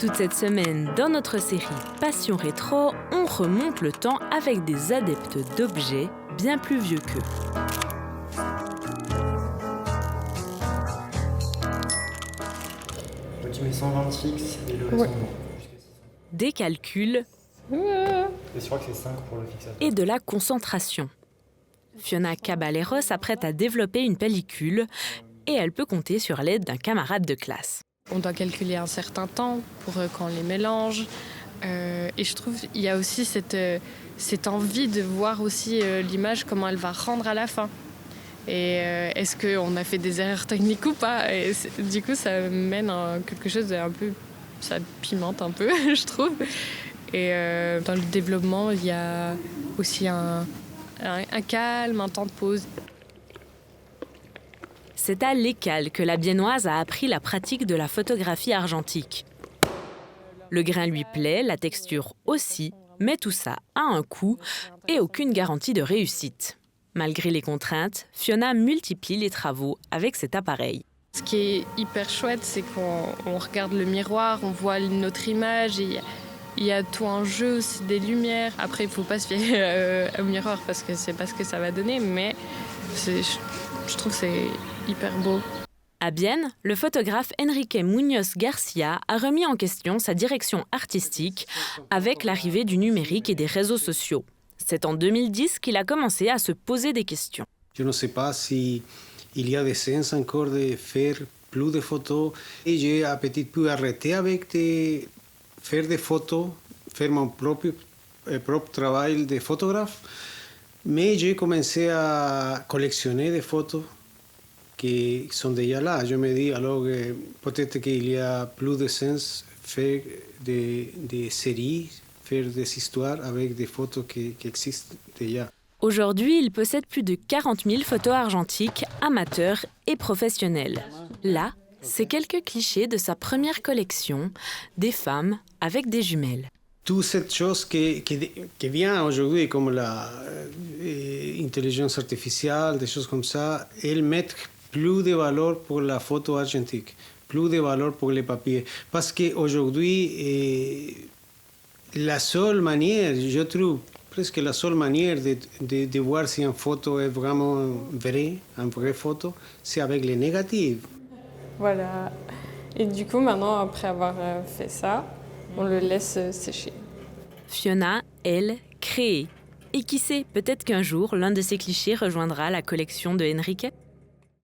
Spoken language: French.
Toute cette semaine, dans notre série Passion Rétro, on remonte le temps avec des adeptes d'objets bien plus vieux qu'eux. Donc tu mets 126 et le reste en blanc. Des calculs Et je crois que c'est 5 pour le fixateur. et de la concentration. Fiona Caballero s'apprête à développer une pellicule et elle peut compter sur l'aide d'un camarade de classe. On doit calculer un certain temps pour qu'on les mélange. Et je trouve qu'il y a aussi cette envie de voir aussi l'image, comment elle va rendre à la fin. Et est-ce qu'on a fait des erreurs techniques ou pas? Et du coup, ça mène à quelque chose d'un peu... Ça pimente un peu, je trouve. Et dans le développement, il y a aussi un calme, un temps de pause. C'est à l'École que la Biennoise a appris la pratique de la photographie argentique. Le grain lui plaît, la texture aussi, mais tout ça a un coût et aucune garantie de réussite. Malgré les contraintes, Fiona multiplie les travaux avec cet appareil. Ce qui est hyper chouette, c'est qu'on regarde le miroir, on voit notre image, et il y a tout un jeu aussi des lumières. Après, il ne faut pas se fier au miroir parce que c'est pas ce que ça va donner, mais je trouve que c'est hyper beau. À Bienne, le photographe Enrique Muñoz Garcia a remis en question sa direction artistique avec l'arrivée du numérique et des réseaux sociaux. C'est en 2010 qu'il a commencé à se poser des questions. Je ne sais pas si il y a des sens encore de faire plus de photos. Et j'ai un petit peu arrêté avec de faire des photos, faire mon propre travail de photographe. Mais j'ai commencé à collectionner des photos qui sont déjà là. Je me dis alors peut-être qu'il y a plus de sens faire des séries, faire des histoires avec des photos qui existent déjà. Aujourd'hui, il possède plus de 40 000 photos argentiques, amateurs et professionnels. Là, c'est quelques clichés de sa première collection, des femmes avec des jumelles. Toute cette chose qui vient aujourd'hui, comme l'intelligence artificielle, des choses comme ça, elles mettent plus de valeur pour la photo argentique, plus de valeur pour les papiers. Parce qu'aujourd'hui, la seule manière, je trouve, presque la seule manière de voir si une photo est vraiment vraie, une vraie photo, c'est avec les négatifs. Voilà. Et du coup, maintenant, après avoir fait ça, on le laisse sécher. Fiona, elle, crée. Et qui sait, peut-être qu'un jour, l'un de ces clichés rejoindra la collection de Enrique.